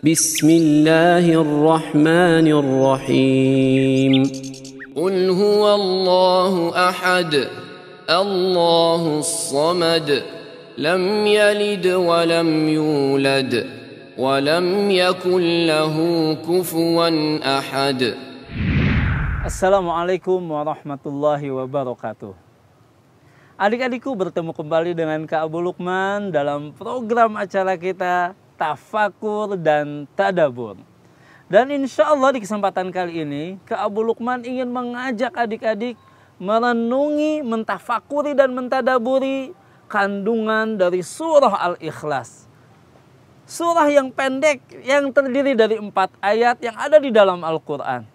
Bismillahirrahmanirrahim. Qul huwallahu ahad, Allahus samad, lam yalid wa lam yulad, wa lam yakul lahu kufuwan ahad. Assalamualaikum warahmatullahi wabarakatuh. Adik-adikku, bertemu kembali dengan Kak Abu Lukman dalam program acara kita Tafakur dan Tadabur. Dan insya Allah di kesempatan kali ini Kak Abu Lukman ingin mengajak adik-adik merenungi, mentafakuri dan mentadaburi kandungan dari surah Al-Ikhlas. Surah yang pendek yang terdiri dari 4 ayat yang ada di dalam Al-Quran.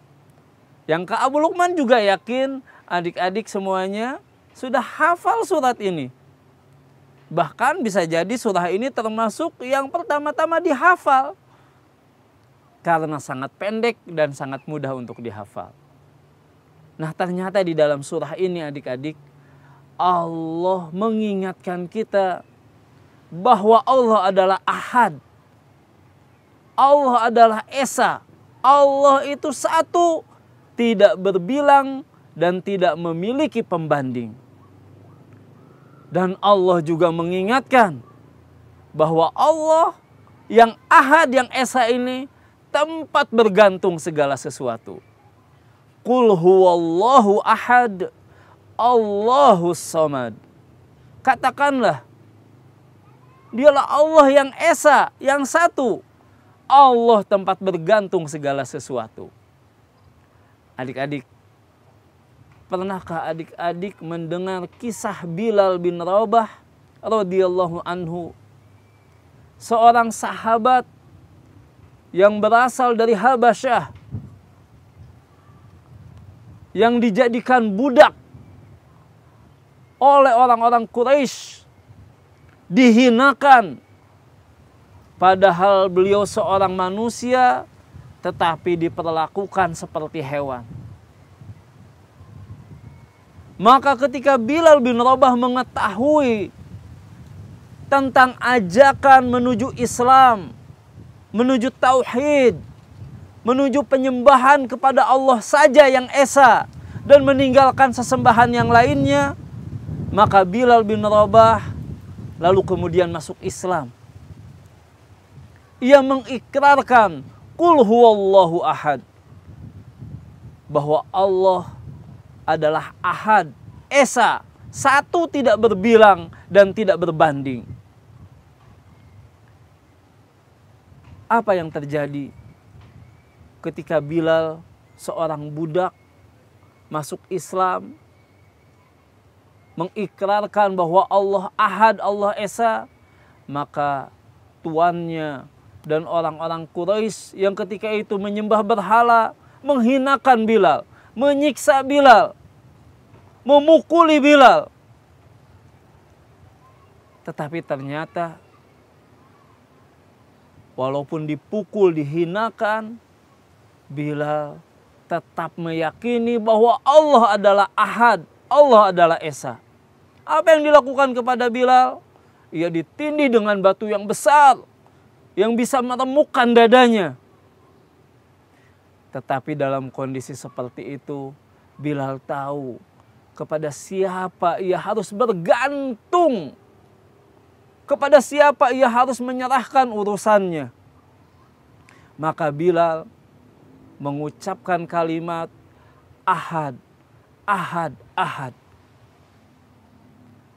Yang Kak Abu Lukman juga yakin adik-adik semuanya sudah hafal surat ini. Bahkan bisa jadi surah ini termasuk yang pertama-tama dihafal. Karena sangat pendek dan sangat mudah untuk dihafal. Nah, ternyata di dalam surah ini adik-adik, Allah mengingatkan kita bahwa Allah adalah Ahad. Allah adalah Esa. Allah itu satu, tidak berbilang dan tidak memiliki pembanding. Dan Allah juga mengingatkan bahwa Allah yang Ahad, yang Esa ini tempat bergantung segala sesuatu. Qul huwallahu ahad, Allahus samad. Katakanlah, dialah Allah yang Esa, yang satu. Allah tempat bergantung segala sesuatu. Adik-adik, pernahkah adik-adik mendengar kisah Bilal bin Rabah radhiyallahu anhu? Seorang sahabat yang berasal dari Habasyah, yang dijadikan budak oleh orang-orang Quraisy, dihinakan. Padahal beliau seorang manusia, tetapi diperlakukan seperti hewan. Maka ketika Bilal bin Rabah mengetahui tentang ajakan menuju Islam, menuju tauhid, menuju penyembahan kepada Allah saja yang Esa dan meninggalkan sesembahan yang lainnya, maka Bilal bin Rabah lalu kemudian masuk Islam. Ia mengikrarkan Qul huwallahu ahad, bahwa Allah adalah Ahad, Esa, satu, tidak berbilang dan tidak berbanding. Apa yang terjadi ketika Bilal, seorang budak, masuk Islam, mengikrarkan bahwa Allah Ahad, Allah Esa, maka tuannya dan orang-orang Quraisy yang ketika itu menyembah berhala menghinakan Bilal, menyiksa Bilal, memukuli Bilal. Tetapi ternyata walaupun dipukul, dihinakan, Bilal tetap meyakini bahwa Allah adalah Ahad, Allah adalah Esa. Apa yang dilakukan kepada Bilal? Ia ditindih dengan batu yang besar yang bisa meremukkan dadanya. Tetapi dalam kondisi seperti itu, Bilal tahu kepada siapa ia harus bergantung, kepada siapa ia harus menyerahkan urusannya. Maka Bilal mengucapkan kalimat Ahad, Ahad, Ahad.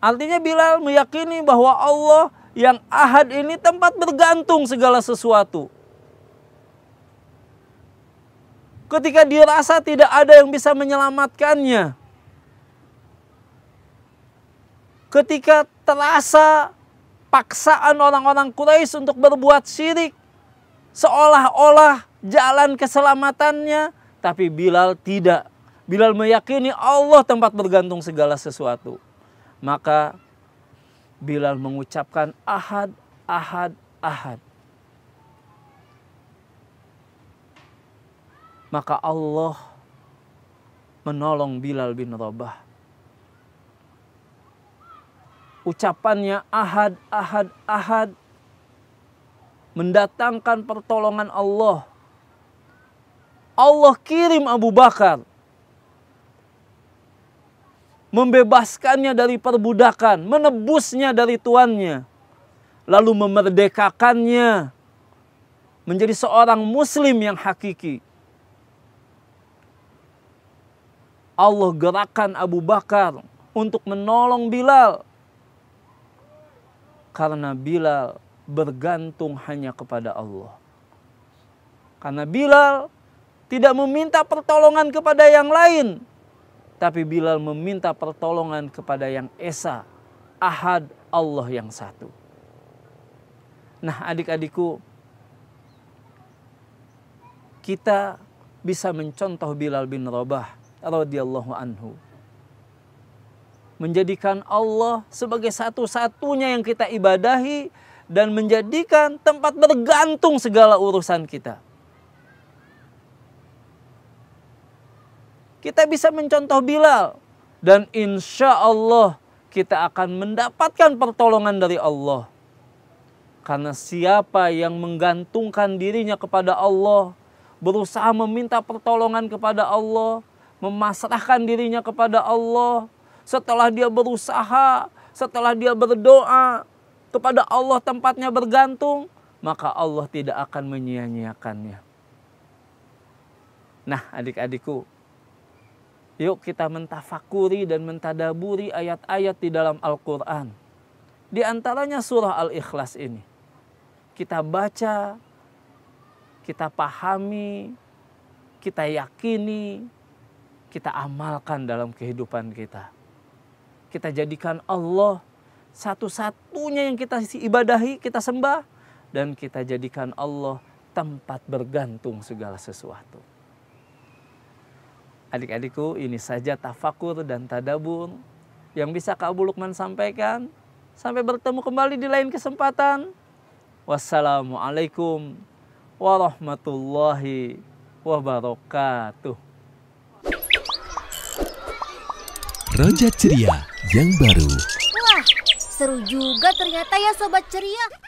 Artinya Bilal meyakini bahwa Allah yang Ahad ini tempat bergantung segala sesuatu. Ketika dirasa tidak ada yang bisa menyelamatkannya, ketika terasa paksaan orang-orang Quraisy untuk berbuat syirik, seolah-olah jalan keselamatannya, tapi Bilal tidak. Bilal meyakini Allah tempat bergantung segala sesuatu. Maka Bilal mengucapkan Ahad, Ahad, Ahad. Maka Allah menolong Bilal bin Rabah. Ucapannya Ahad, Ahad, Ahad mendatangkan pertolongan Allah. Allah kirim Abu Bakar, membebaskannya dari perbudakan, menebusnya dari tuannya, lalu memerdekakannya menjadi seorang muslim yang hakiki. Allah gerakkan Abu Bakar untuk menolong Bilal, karena Bilal bergantung hanya kepada Allah. Karena Bilal tidak meminta pertolongan kepada yang lain, tapi Bilal meminta pertolongan kepada yang Esa, Ahad, Allah yang satu. Nah, adik-adikku, kita bisa mencontoh Bilal bin Rabah radhiyallahu anhu, menjadikan Allah sebagai satu-satunya yang kita ibadahi dan menjadikan tempat bergantung segala urusan kita. Kita bisa mencontoh Bilal dan insya Allah kita akan mendapatkan pertolongan dari Allah. Karena siapa yang menggantungkan dirinya kepada Allah, berusaha meminta pertolongan kepada Allah, memasrahkan dirinya kepada Allah, setelah dia berusaha, setelah dia berdoa kepada Allah tempatnya bergantung, maka Allah tidak akan menyia-nyiakannya. Nah, adik-adikku, yuk kita mentafakuri dan mentadaburi ayat-ayat di dalam Al-Quran. Di antaranya surah Al-Ikhlas ini. Kita baca, kita pahami, kita yakini, kita amalkan dalam kehidupan kita. Kita jadikan Allah satu-satunya yang kita ibadahi, kita sembah. Dan kita jadikan Allah tempat bergantung segala sesuatu. Adik-adikku, ini saja tafakur dan tadabur yang bisa Kak Abu Lukman sampaikan. Sampai bertemu kembali di lain kesempatan. Wassalamualaikum warahmatullahi wabarakatuh. Roja Ceria yang baru. Wah, seru juga ternyata ya Sobat Ceria.